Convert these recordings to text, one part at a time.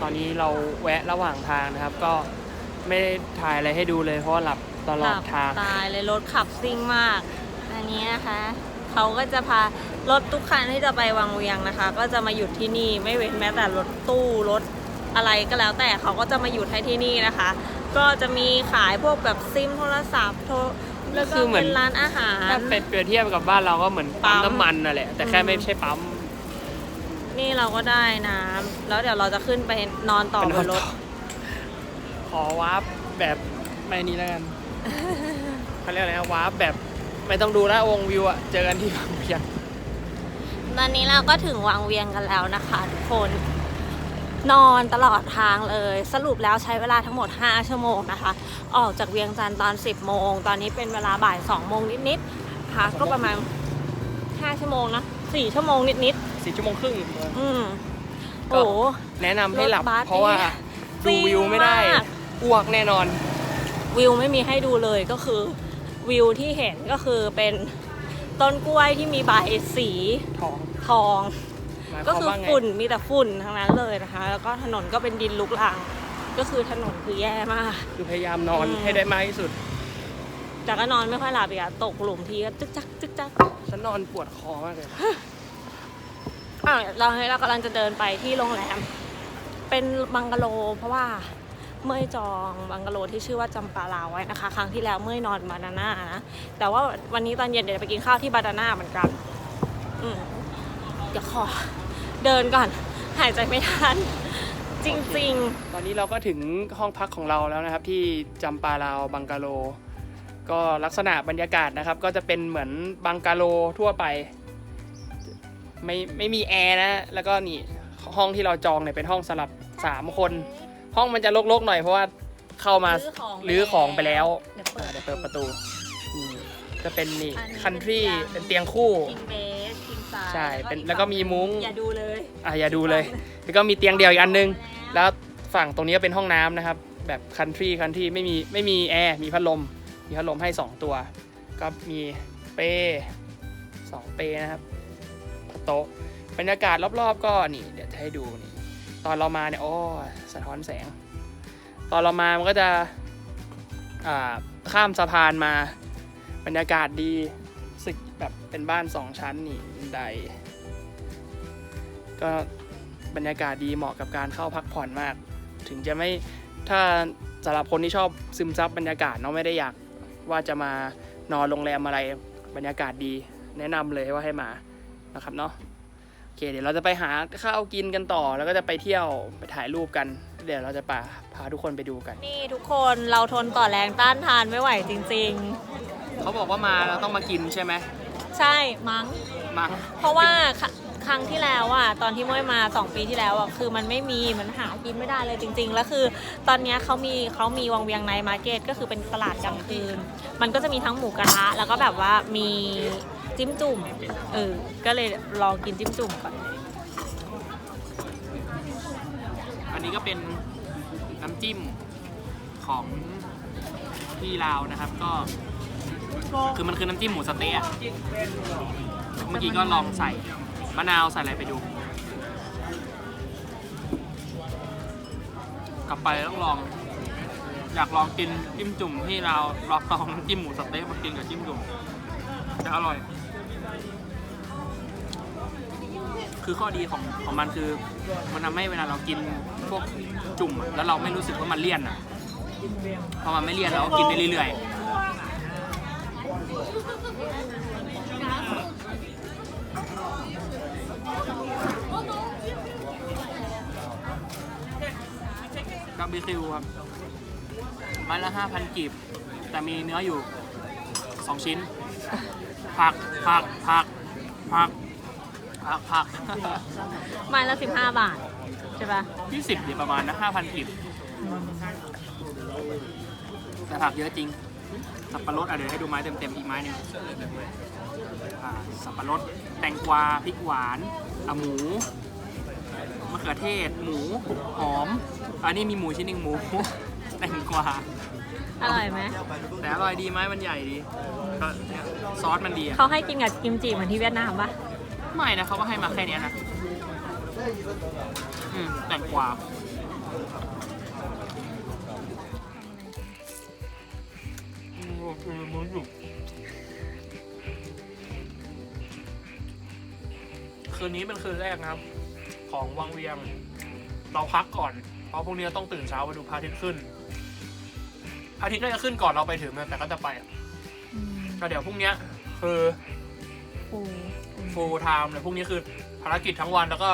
ตอนนี้เราแวะระหว่างทางนะครับ ก็ไม่ได้ถ่ายอะไรให้ดูเลยเพราะหลับตลอดทางตายเลยรถขับซิ่งมากอันนี้นะคะเขาก็จะพารถทุกคันที่จะไปวังเวียงนะคะก็จะมาหยุดที่นี่ไม่เว้นแม้แต่รถตู้รถอะไรก็แล้วแต่เขาก็จะมาหยุดให้ที่นี่นะคะ ก็จะมีขายพวกแบบซิมโทรศัพท์แล้วก็เป็นร้านอาหารถ้าเปรียบเทียบกับบ้านเราก็เหมือนปั๊มน้ำมันนั่นแหละแต่แค่ไม่ใช่ปั๊มนี่เราก็ได้น้ำแล้วเดี๋ยวเราจะขึ้นไปนอนต่อบนรถขอวาร์ปแบบไม่นี้แล้วกัน เขาเรียกอะไรนะวาร์ปแบบไม่ต้องดูแล้ววงวิวอะเจอกันที่วังเวียงตอนนี้เราก็ถึงวังเวียงกันแล้วนะคะทุกคนนอนตลอดทางเลยสรุปแล้วใช้เวลาทั้งหมด5ชั่วโมงนะคะออกจากเวียงจันทร์ตอน10โมงตอนนี้เป็นเวลาบ่าย2โมงนิดๆค่ะก็ประมาณ5ชั่วโมงนะ4ชั่วโมงนิดๆ4ชั่วโมงครึ่งโอ้แนะนำให้หลับเพราะว่าดูวิวไม่ได้อ้วกแน่นอนวิวไม่มีให้ดูเลยก็คือวิวที่เห็นก็คือเป็นต้นกล้วยที่มีใบสีทองก็คือฝุ่นมีแต่ฝุ่นทั้งนั้นเลยนะคะแล้วก็ถนนก็เป็นดินลุกรังก็คือถนนคือแย่มากคือพยายามนอนให้ได้มากที่สุดแต่ก็นอนไม่ค่อยหลับอีกอะตกหลุมทีก็จึ๊กจักจึ๊กจักฉันนอนปวดคอมากเลยเรากำลังจะเดินไปที่โรงแรมเป็นบังกะโลเพราะว่าเมื่อจองบังกะโลที่ชื่อว่าจำปาลาวไว้นะคะครั้งที่แล้วเมื่อนอนบานาน่านะแต่ว่าวันนี้ตอนเย็นเดี๋ยวไปกินข้าวที่บานาน่าเหมือนกันเดี๋ยวขอเดินก่อนหายใจไม่ทันจริงๆตอนนี้เราก็ถึงห้องพักของเราแล้วนะครับที่จำปาลาวบังกะโลก็ลักษณะบรรยากาศนะครับก็จะเป็นเหมือนบังกะโลทั่วไปไม่มีแอร์นะแล้วก็นี่ห้องที่เราจองเนี่ยเป็นห้องสำหรับ3คนห้องมันจะรกๆหน่อยเพราะว่าเข้ามารื้อของไปแล้วเดี๋ยวเปิดประตูจะเป็นนี่คันทรีเป็นเตียงคู่ใช่เป็นแล้วก็มีมุ้งอย่าดูเลยอย่าดูเลยแล้วก็มีเตียงเดียวอีกอันนึงแล้วฝั่งตรงนี้ก็เป็นห้องน้ำนะครับแบบคันทรีไม่มีแอร์มีพัดลมให้2ตัวก็มีเป้2เป้นะครับโต๊ะบรรยากาศรอบๆก็นี่เดี๋ยวจะให้ดูนี่ตอนเรามาเนี่ยสะท้อนแสงตอนเรามามันก็จะข้ามสะพานมาบรรยากาศดีสึกแบบเป็นบ้าน2ชั้นนี่บันไดก็บรรยากาศดีเหมาะกับการเข้าพักผ่อนมากถึงจะไม่ถ้าสำหรับคนที่ชอบซึมซับบรรยากาศเนาะไม่ได้อยากว่าจะมานอนโรงแรมอะไรบรรยากาศดีแนะนำเลยว่าให้มานะครับเนาะโอเคเดี๋ยวเราจะไปหาข้าวกินกันต่อแล้วก็จะไปเที่ยวไปถ่ายรูปกันเดี๋ยวเราจะพาทุกคนไปดูกันนี่ทุกคนเราทนต่อแรงต้านทานไม่ไหวจริงๆเขาบอกว่ามาเราต้องมากินใช่ไหมใช่มั้งเพราะว่าครั้งที่แล้วอ่ะตอนที่ม้ยมา2 ปีที่แล้วอ่ะคือมันหากินไม่ได้เลยจริงๆแล้วคือตอนนี้เขามีวังเวียงไนท์มาร์เก็ตก็คือเป็นตลาดกลางคืนมันก็จะมีทั้งหมูกระทะแล้วก็แบบว่ามีจิ้มจุ่มก็เลยลองกินจิ้มจุ่มก่อนอันนี้ก็เป็นน้ำจิ้มของที่ลาวนะครับก็คือมันคือน้ำจิ้มหมูสะเต๊ะเมื่อกี้ก็ลองใส่มะนาวใส่อะไรไปดูกลับไปต้องลองอยากลองกินจิ้มจุ่มที่เราลองน้ำจิ้มหมูสะเต๊ะมากินกับจิ้มจุ่มจะอร่อยคือข้อดีของมันคือมันทำให้เวลาเรากินพวกจุ่มแล้วเราไม่รู้สึกว่ามันเลี่ยนพอมันไม่เลี่ยนเราก็กินได้เรื่อยๆกับบิคิวครับไม้ละ 5,000 กีบแต่มีเนื้ออยู่2 ชิ้นผักไม้ละ15 บาทใช่ปะ20เดี๋ยวประมาณนะ 5,000 กีบแต่ผักเยอะจริงสับปะรดเดี๋ยวให้ดูไม้เต็มๆอีกไม้นึงสับปะรดแตงกวาพริกหวานหมูมะเขือเทศหมูหอมอันนี้มีหมูชิ้นหนึ่งหมูแตงกวาอร่อยไหมแต่อร่อยดีไม้มันใหญ่ดีก็ซอสมันดีเขาให้กินกับกิมจิเหมือนที่เวียดนามปะไม่นะเขาก็ให้มาแค่นี้นะแตงกวา คืนนี้เป็นคืนแรกนะครับของวังเวียงเราพักก่อนเพราะพรุ่งนี้ต้องตื่นเช้าไปดูพระอาทิตย์ขึ้นพระอาทิตย์น่าจะขึ้นก่อนเราไปถึงนะแต่ก็จะไปก็เดี๋ยวพรุ่งนี้คือฟูลไทม์เลยพรุ่งนี้คือภารกิจทั้งวันแล้วก็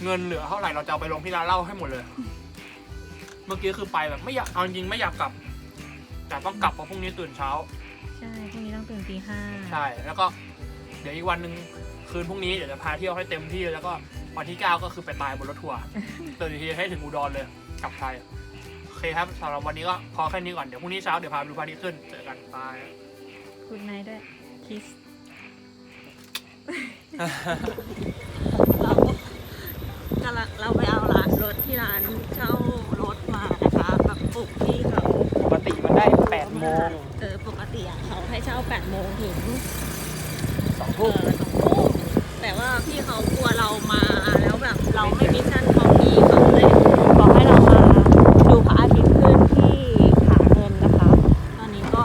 เงินเหลือเท่าไหร่เราจะเอาไปลงที่ร้านเหล้าให้หมดเลย เมื่อกี้คือไปแบบไม่อยากเอาจริงไม่อยากกลับแต่ต้องกลับเพราะพรุ่งนี้ตื่นเช้าใช่พรุ่งนี้ต้องตื่นตี 5ใช่แล้วก็เดี๋ยวอีกวันหนึ่งคืนพรุ่งนี้เดี๋ยวจะพาเที่ยวให้เต็มที่แล้วก็วันที่ 9ก็คือไปตายบนรถทัวร์ตื่นทีให้ถึงอุดรเลยกลับไทยโอเคครับสำหรับวันนี้ก็พอแค่นี้ก่อนเดี๋ยวพรุ่งนี้เช้าเดี๋ยวพาไปดูพระอาทิตย์ขึ้นเจอกันบายคุณนายด้วยคิสเราไปเอาร้านรถที่ร้านเช่ารถมานะคะแบบปลุกที่เขาปกติมันได้8 โมงปกติเขาให้เช่า8 โมงถึง2 ทุ่มแต่ว่าพี่เขากลัวเรามาแล้วแบบเราไม่มิชชั่นของพี่เขาเลยบอกให้เรามาดูพระอาทิตย์ขึ้นที่ขาเงินนะคะตอนนี้ก็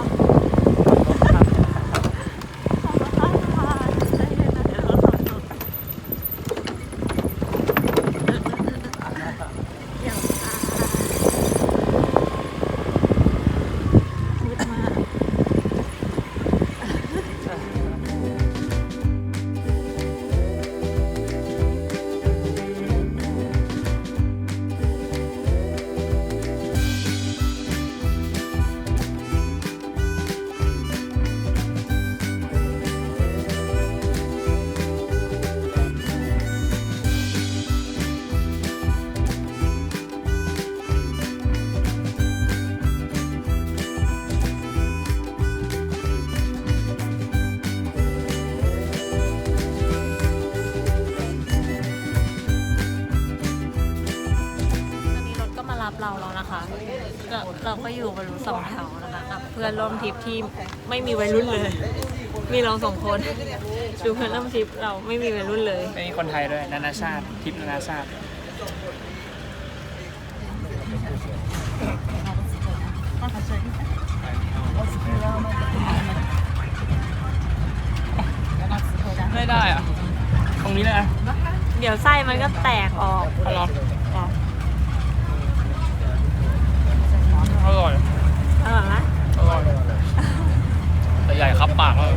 เราแล้วนะคะเราก็อยู่บนรถ2 แถวนะคะกับเพื่อนร่วมทริปที่ไม่มีวัยรุ่นเลยมีเรา2 คนดูเพื่อนร่วมทริปเราไม่มีวัยรุ่นเลยไม่มีคนไทยด้วยนานาชาติทริปนานาชาติไม่ได้อะตรงนี้เลยนะเดี๋ยวไส้มันก็แตกออกอร่อยอร่อยไหมอร่อยแต่ใหญ่ครับปากเลย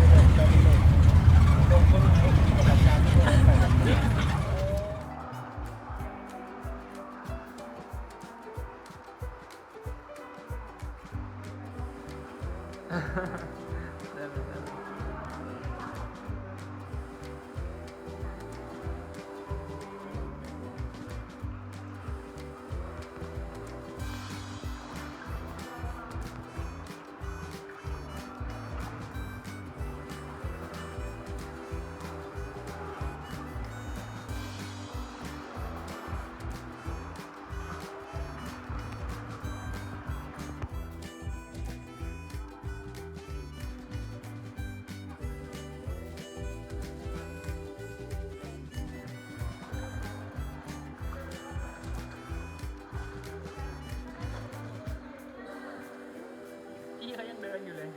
พี่เขายังเดินอยู่เลย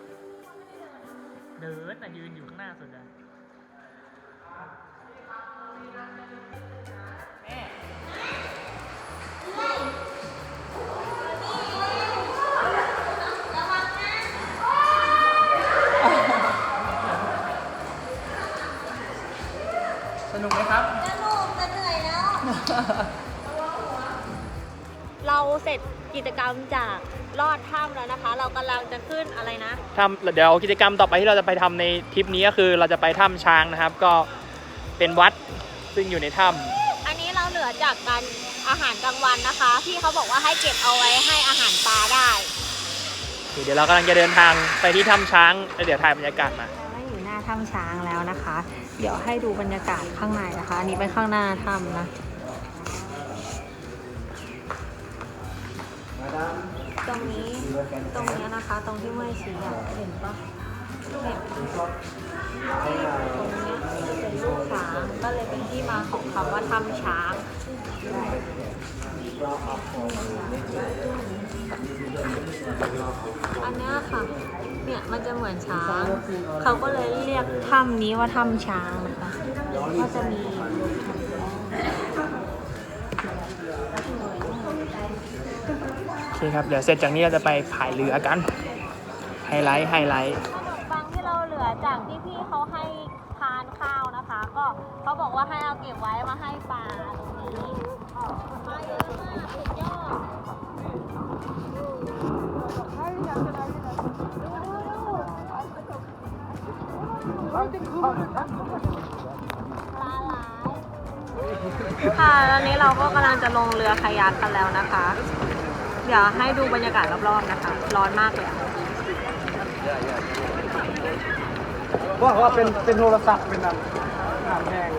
เดินแต่ยืนอยู่ข้างหน้าสุดเลยสนุกไหมครับสนุกแต่เหนื่อยแล้ว เราเสร็จกิจกรรมจากลอดถ้ำแล้วนะคะเรากำลังจะขึ้นอะไรนะถ้ำเดี๋ยวกิจกรรมต่อไปที่เราจะไปทำในทริปนี้ก็คือเราจะไปถ้ำช้างนะครับก็เป็นวัดซึ่งอยู่ในถ้ำอันนี้เราเหลือจากการอาหารกลางวันนะคะพี่เขาบอกว่าให้เก็บเอาไว้ให้อาหารปลาได้เดี๋ยวเรากำลังจะเดินทางไปที่ถ้ำช้างแล้วเดี๋ยวถ่ายบรรยากาศมาเราอยู่หน้าถ้ำช้างแล้วนะคะเดี๋ยวให้ดูบรรยากาศข้างในนะคะอันนี้เป็นข้างหน้าถ้ำนะตรงนี้นะคะตรงที่ไม่ชี้เห็นปะเห็นตรงนี้เป็นลูกช้างก็เลยเป็นที่มาของคำว่าถ้ำช้าง อันนี้ค่ะเนี่ยมันจะเหมือนช้างเขาก็เลยเรียกถ้ำนี้ว่าถ้ำช้างนะคะก็จะมีโอเคครับเดี๋ยวเสร็จจากนี้เราจะไปพายเรือกันไฮไลท์ขนมปังที่เราเหลือจากที่พี่เขาให้ทานข้าวนะคะก็เขาบอกว่าให้เอาเก็บไว้มาให้ปลาตรงนี้มาเยอะมากสุดยอดค่ะตอนนี้เราก็กำลังจะลงเรือคายักกันแล้วนะคะ เดี๋ยวให้ดูบรรยากาศรอบๆนะคะ ร้อนมากเลยว่าเป็นโทรศัพท์เป็นน้ำแห้ง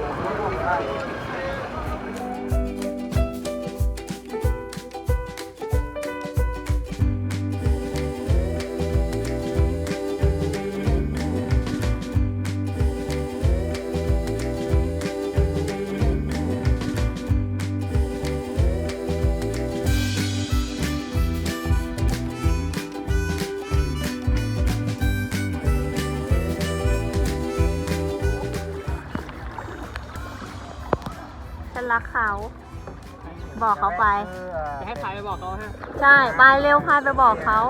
ฉันรักเขาบอกเขาไปจะให้พายไปบอกเขาฮะใช่ไปเร็วพายไปบอกเขา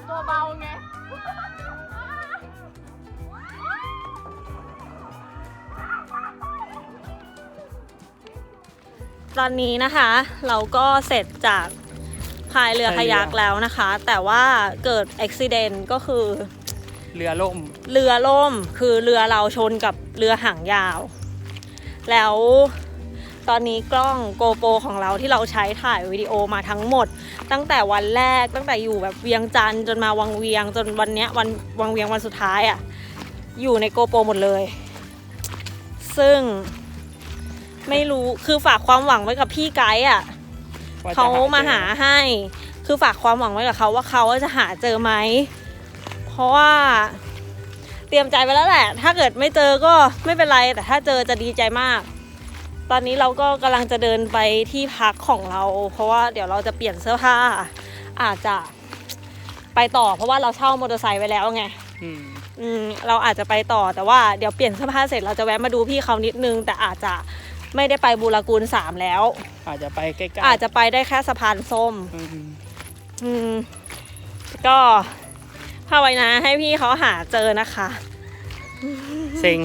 ตัวเบาไงตอนนี้นะคะเราก็เสร็จจากพายเรือคายักแล้วนะคะ แต่ว่าเกิดอุบัติเหตุก็คือเรือล่มคือเรือเราชนกับเรือหางยาวแล้วตอนนี้กล้องโกโปรของเราที่เราใช้ถ่ายวิดีโอมาทั้งหมดตั้งแต่วันแรกตั้งแต่อยู่แบบเวียงจันทร์จนมาวังเวียงจนวันเนี้ยวันวังเวียงวันสุดท้ายอ่ะอยู่ในโกโปรหมดเลยซึ่งไม่รู้คือฝากความหวังไว้กับพี่ไกด์อ่ะเขามาหาให้คือฝากความหวังไว้กับเขาว่าเขาจะหาเจอไหมเพราะว่าเตรียมใจไปแล้วแหละถ้าเกิดไม่เจอก็ไม่เป็นไรแต่ถ้าเจอจะดีใจมากตอนนี้เราก็กำลังจะเดินไปที่พักของเราเพราะว่าเดี๋ยวเราจะเปลี่ยนเสื้อผ้าอาจจะไปต่อเพราะว่าเราเช่ามอเตอร์ไซค์ไว้แล้วไงเราอาจจะไปต่อแต่ว่าเดี๋ยวเปลี่ยนเสื้อผ้าเสร็จเราจะแวะมาดูพี่เขานิดนึงแต่อาจจะไม่ได้ไปบูรากูล3แล้วอาจจะไปใกล้ๆอาจจะไปได้แค่สะพานส้มก็ภาวนาให้พี่เขาหาเจอนะคะเซ็ง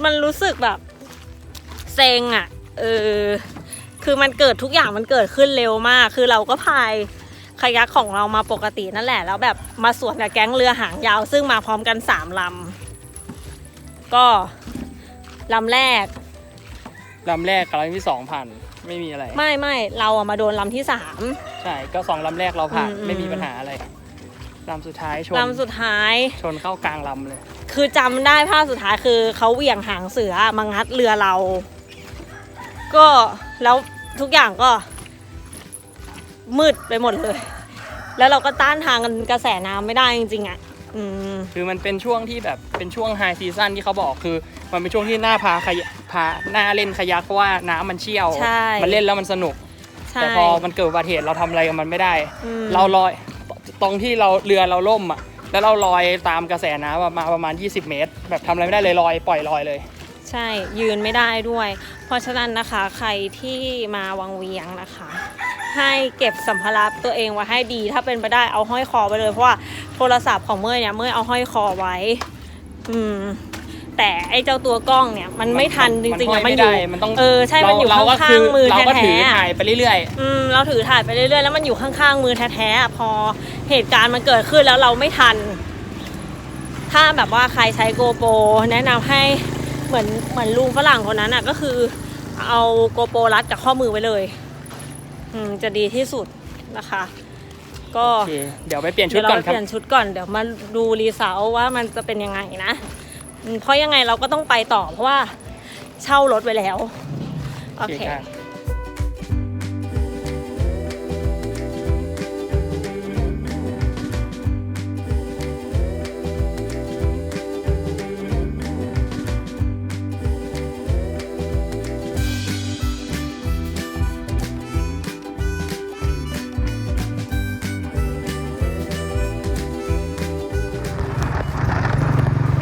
มันรู้สึกแบบเซ็งอ่ะคือมันเกิดทุกอย่างมันเกิดขึ้นเร็วมากคือเราก็พายคายักของเรามาปกตินั่นแหละแล้วแบบมาสวนกับแก๊งเรือหางยาวซึ่งมาพร้อมกัน3ลำก็ลำแรกกับลำที่2ผ่านไม่มีอะไรไม่เราอะมาโดนลำที่3ใช่ก็2ลำแรกเราผ่านไม่มีปัญหาอะไรลำสุดท้ายชนเข้ากลางลำเลยคือจำได้ภาพสุดท้ายคือเขาเหวี่ยงหางเสือมางัดเรือเราก็แล้วทุกอย่างก็มืดไปหมดเลยแล้วเราก็ต้านทานกระแสน้ำไม่ได้จริงๆอ่ะคือมันเป็นช่วงที่แบบเป็นช่วงไฮซีซั่นที่เขาบอกคือมันเป็นช่วงที่น่าหน้าเล่นคายักเพราะว่าน้ำมันเชี่ยวมันเล่นแล้วมันสนุกแต่พอมันเกิดอุบัติเหตุเราทำอะไรกับมันไม่ได้เราลอยตรงที่เรือเราล่มอ่ะแล้วเราลอยตามกระแสน้ำมาประมาณ20เมตรแบบทำอะไรไม่ได้เลยปล่อยลอยเลยใช่ยืนไม่ได้ด้วยเพราะฉะนั้นนะคะใครที่มาวังเวียงนะคะให้เก็บสัมภาระตัวเองไว้ให้ดีถ้าเป็นไปได้เอาห้อยคอไปเลยเพราะว่าโทรศัพท์ของเมื่อยเอาห้อยคอไว้แ แต่ไอ้เจ้าตัวกล้องเนี่ยมันไม่ทันจริงๆอะมันอยู่ มันต้อง ใช่มันอยู่ข้างๆมือ เราก็ แท้ ถือ ๆ ถ่ายไปเรื่อย เราถือถ่ายไปเรื่อยๆแล้วมันอยู่ข้างๆมือแท้ๆพอเหตุการณ์มันเกิดขึ้นแล้วเราไม่ทัน ถ้าแบบว่าใครใช้โกโปรแนะนำให้เหมือนลุงฝรั่งคนนั้นอ่ะก็คือเอาโกโปรรัดกับข้อมือไว้เลยจะดีที่สุดนะคะ ก็ ๆโอเคเดี๋ยวไปเปลี่ยนชุด เดี๋ยว ก่อ เรา นครับ เปลี่ยนชุดก่อนเดี๋ยวมาดูรีเซลว่ามันจะเป็นยังไงนะเพราะยังไงเราก็ต้องไปต่อเพราะว่าเช่ารถไว้แล้วโอเค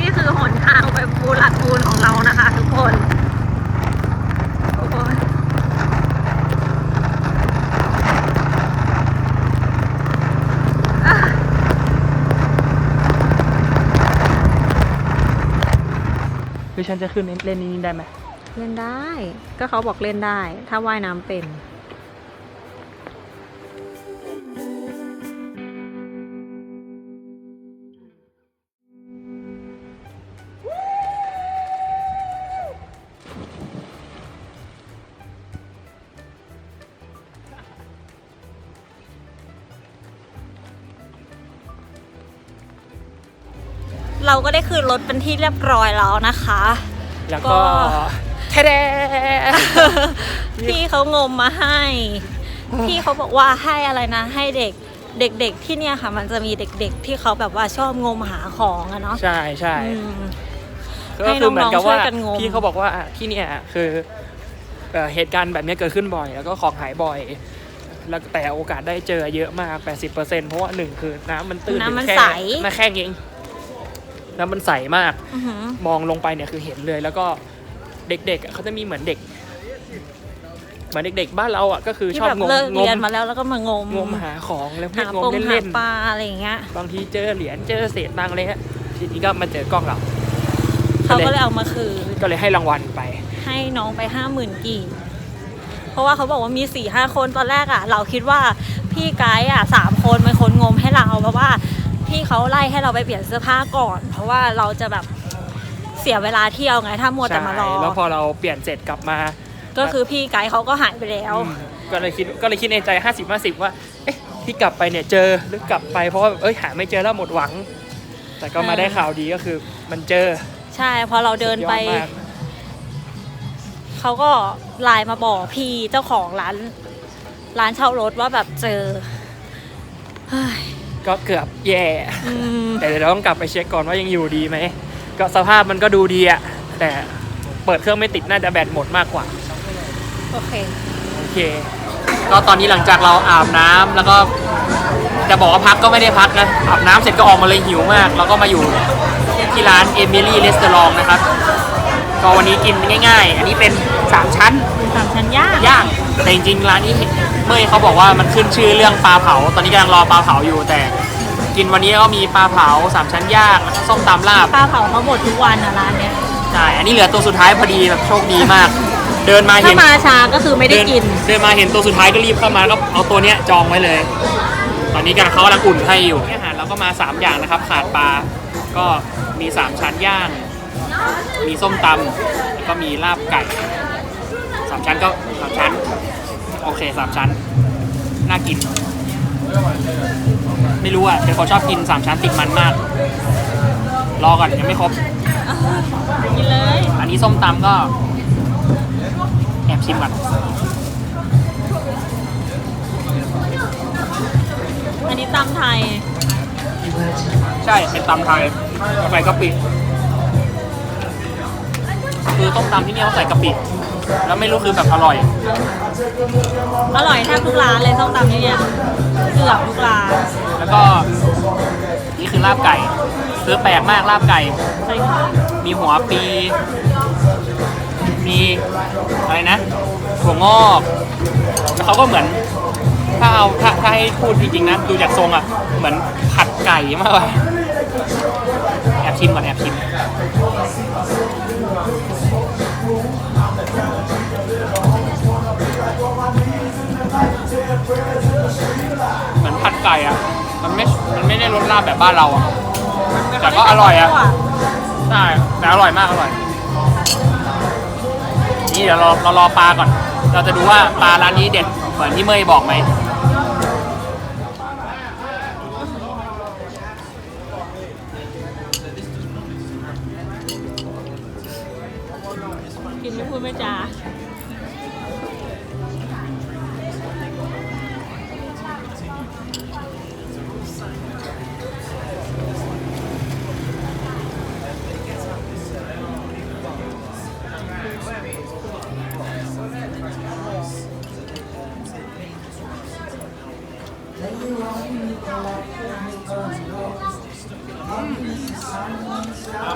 นี่คือหนทางไปภูหลักภูนของเรานะคะทุกคนโอ้ยคือฉันจะขึ้นเล่นนี้ได้ไหม เล่นได้ก็เขาบอกเล่นได้ถ้าว่ายน้ำเป็นเราก็ได้คืนรถเป็นที่เรียบร้อยแล้วนะคะ แล้วก็แท้ พี่เขางมมาให้ พี่เขาบอกว่าให้อะไรนะ ให้เด็กที่เนี่ยค่ะ มันจะมีเด็กๆที่เขาแบบว่าชอบงมหาของอะเนาะ ใช่ใช่ ให้ ก็คือเหมือนกับว่า น้องๆช่วยกันงม พี่เขาบอกว่าที่เนี่ยคือเหตุการณ์แบบนี้เกิดขึ้นบ่อย แล้วก็ของหายบ่อย แล้วแต่โอกาสได้เจอเยอะมาก 80%เพราะว่าหนึ่งคือน้ำมันตื้น น้ำมัน แค่ ใส มาแค่เองน้ำมันใสมาก อื้อหือ มองลงไปเนี่ยคือเห็นเลย แล้วก็เด็กๆเขาจะมีเหมือนเด็กบ้านเราอ่ะก็คือ ที่ ชอบ แบบ งม เลิกเรียนมาแล้วก็มางม งมหาของแล้ว หา เล่นง ป ม งหา เล่น ปลาอะไรอย่างเงี้ย ๆบางทีเจอเหรียญเจอเศษตังค์อะไรเงี้ยทีนี้ก็มาเจอกล้องเรา เขาก็เลยเอามาคืน ก็เลยให้รางวัลไป ให้น้องไป 50,000 กีบเพราะว่าเขาบอกว่ามี 4-5 คนตอนแรกอ่ะเราคิดว่าพี่ไกด์อ่ะ3 คนเป็นคนงมให้เราเพราะว่าพี่เขาไล่ให้เราไปเปลี่ยนเสื้อผ้าก่อน เพราะว่าเราจะแบบเสียเวลาเที่ยวไงถ้ามัวแต่มารอ ใช่แล้วพอเราเปลี่ยนเสร็จกลับมา ก็คือพี่ไกด์เขาก็หายไปแล้ว ก็เลยคิดในใจ 50-50 ว่าเอ๊ะที่กลับไปเนี่ยเจอหรือกลับไปเพราะว่าหาไม่เจอแล้วหมดหวัง แต่ก็มาได้ข่าวดีก็คือมันเจอ ใช่พอเราเดินไป สุดยอดมาก เขาก็ไลน์มาบอกพี่เจ้าของร้านเช่ารถว่าแบบเจอเฮ้ย ก็เกือบแย่ อืม แต่เดี๋ยวเราต้องกลับไปเช็คก่อนว่ายังอยู่ดีไหมก็สภาพมันก็ดูดีอะแต่เปิดเครื่องไม่ติดน่าจะแบตหมดมากกว่า โอเค โอเค ก็ตอนนี้หลังจากเราอาบน้ำแล้วก็จะบอกว่าพักก็ไม่ได้พักนะอาบน้ำเสร็จก็ออกมาเลยหิวมากแล้วก็มาอยู่ที่ร้าน Emily Restaurant นะครับก็วันนี้กินง่ายๆ อันนี้เป็น3ชั้น 3 ชั้นย่าง ย่างแต่จริงๆร้านนี้เมื่อเขาบอกว่ามันขึ้นชื่อเรื่องปลาเผาตอนนี้กำลังรอปลาเผาอยู่แต่กินวันนี้ก็มีปลาเผา3ชั้นย่างแล้วก็ส้มตำลาบ ปลาเผาเขาหมดทุกวันอ่ะร้านเนี้ย ใช่อันนี้เหลือตัวสุดท้ายพอดีแบบโชคดีมาก เดินมา ถ้า เห็น มาช้าก็คือไม่ได้กิน เดินมาเห็นตัวสุดท้ายก็รีบเข้ามาก็เอาตัวเนี้ยจองไว้เลย ตอนนี้กำลังเขากำลังอุ่นให้อยู่อาหารเราก็มา3อย่างนะครับขาดปลาก็มี3ชั้นย่างมีส้มตำแล้วก็มีลาบไก่3ชั้นก็3ชั้นโอเค3ชั้นน่ากินไม่รู้อ่ะเป็นคนชอบกิน3ชั้นติดมันมากรอก่อนยังไม่ครบ กินเลย อันนี้ส้มตำก็แอบชิมก่อน อันนี้ตำไทย ใช่เป็นตำไทยใส่กะปิคือต้มตำที่นี่เขาใส่กะปิแล้วไม่รู้คือแบบอร่อย อร่อยแทบทุกร้านเลยส้มตำที่เนี่ยเกือบทุกร้าน แล้วก็นี่คือลาบไก่ซื้อแปลกมากลาบไก่ ใช่ค่ะ มีหัวปี มีอะไรนะถั่วงอกแล้วเขาก็เหมือนถ้าให้พูดจริงๆนะดูจากทรงอ่ะเหมือนผัดไก่มากเลยแอบชิมก่อนแอบชิม เหมือนผัดไก่อ่ะมันไม่ได้รสลาบแบบบ้านเราอ่ะแต่ก็อร่อยอ่ะใช่แต่อร่อยมากอร่อยนี่เดี๋ยวเรารอปลาก่อนเราจะดูว่าปลาร้านนี้เด็ดเหมือนที่เมย์บอกไหม กินไม่พูดไม่จา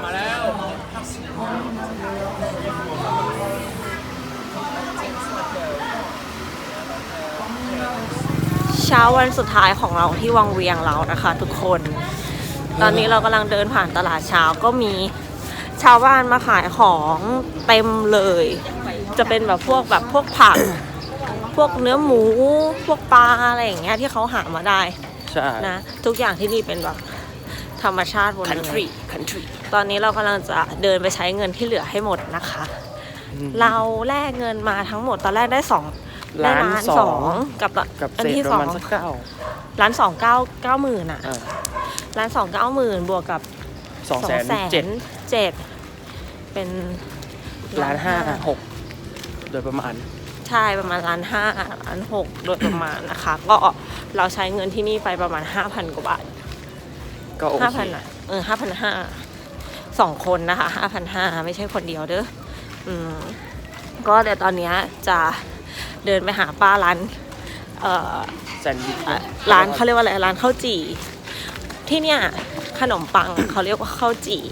มาแล้ว เช้าวันสุดท้ายของเราที่วังเวียงเรานะคะทุกคน ตอนนี้เรากำลังเดินผ่านตลาดเช้าก็มีชาวบ้านมาขายของเต็มเลย จะเป็นแบบพวกผัก พวกเนื้อหมู พวกปลาอะไรอย่างเงี้ยที่เขาหามาได้ ใช่ นะทุกอย่างที่นี่เป็นแบบธรรมชาติหมดเลย country ตอนนี้เรากำลังจะเดินไปใช้เงินที่เหลือให้หมดนะคะ เราแลกเงินมาทั้งหมดตอนแรกได้ได้ล้านสองกับ กับ อัน เศษ ที่ ป สอ ระ ง มาณสัก9 ล้าน2 9 หมื่นอ่ะล้าน2 9 หมื่นบวกกับ 200,007 207,000เป็น ล้าน5 6โดยประมาณ ใช่ประมาณล้าน5ล้าน6โดยประมาณนะคะ ก็เราใช้เงินที่นี่ไปประมาณ 5,000 กว่าบาท ก็โอเค 5,000 อ่ะ5,500 2 คนนะคะ 5,500 ไม่ใช่คนเดียวเด้อก็เดี๋ยวตอนนี้จะเดินไปหาป้าร้านแซนด์วิช ร้านเขาเรียกว่าอะไรร้านข้าวจี่ที่เนี่ยขนมปังเขาเรียกว่าข้าวจี่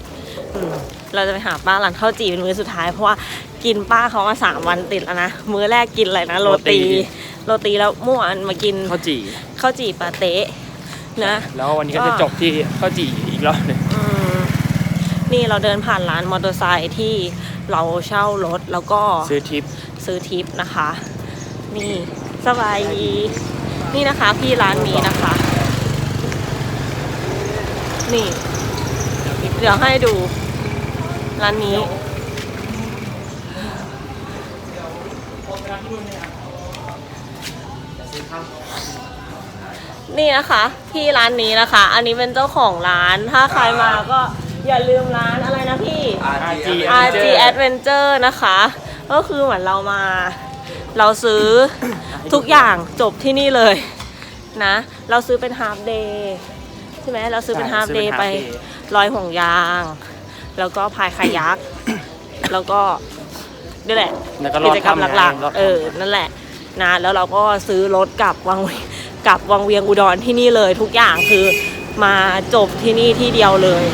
เราจะไปหาป้าร้านข้าวจี่เป็นมื้อสุดท้ายเพราะว่ากินป้าเขามา3 วันติดแล้วนะมื้อแรกกินอะไรนะโรตีแล้วเมื่อวานมากินข้าวจี่ปาเต๊ะนะ แล้ววันนี้ก็จะจบที่ข้าวจี่อีกรอบหนึ่ง นี่เราเดินผ่านร้านมอเตอร์ไซค์ที่เราเช่ารถแล้วก็ซื้อทิปนะคะนี่สบายดีนี่นะคะพี่ร้านนี้นะคะนี่เดี๋ยวให้ดูร้านนี้นี่นะคะพี่ร้านนี้นะคะอันนี้เป็นเจ้าของร้านถ้าใครมาก็อย่าลืมร้านอะไรนะพี่ RG Adventure นะคะก็คือเหมือนเราซื้อทุกอย่างจบที่นี่เลยนะเราซื้อเป็น half day ใช่ไหมเราซื้อเป็น half day ไปลอยห่วงยางแล้วก็พายคายัก แล้วก็นี่แหละกิจกรรมหลักๆนั่นแหละนะแล้วเราก็ซื้อรถกลับวังเวียงอุดรที่นี่เลยทุกอย่างคือมาจบที่นี่ที่เดียวเลย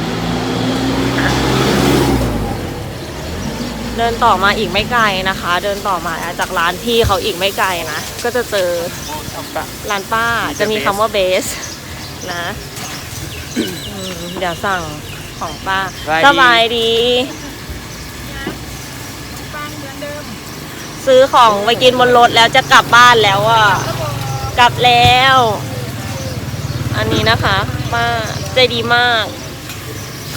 เดินต่อมาอีกไม่ไกลนะคะเดินต่อมาจากร้านพี่เขาอีกไม่ไกลนะก็จะเจอร้านป้าจะมีคำว่าเบสนะเดี๋ยวสั่งของป้าสบายดีซื้อของไปกินบนรถแล้วจะกลับบ้านแล้วอ่ะกลับแล้วอันนี้นะคะป้าใจดีมาก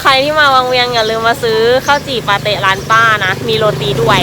ใครที่มาวังเวียงอย่าลืมมาซื้อข้าวจี่ปาเตะร้านป้านะมีโรตีด้วย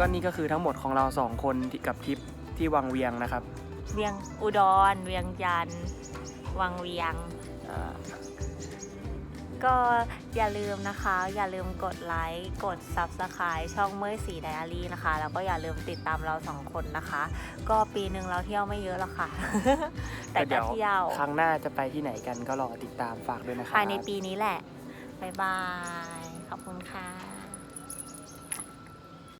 ก็นี่ก็คือทั้งหมดของเรา2คนกับทริปที่วังเวียงนะครับ เวียงอุดร เวียงจันทร์วังเวียง ก็อย่าลืมนะคะ อย่าลืมกดไลค์ กด Subscribe ช่องเมยสีไดอารี่นะคะ แล้วก็อย่าลืมติดตามเรา2คนนะคะ ก็ปีหนึ่งเราเที่ยวไม่เยอะหรอกค่ะ แต่ก็เที่ยว ครั้งหน้าจะไปที่ไหนกันก็รอติดตามฝากด้วยนะครับ ภายในปีนี้แหละ บ๊ายบาย ขอบคุณค่ะ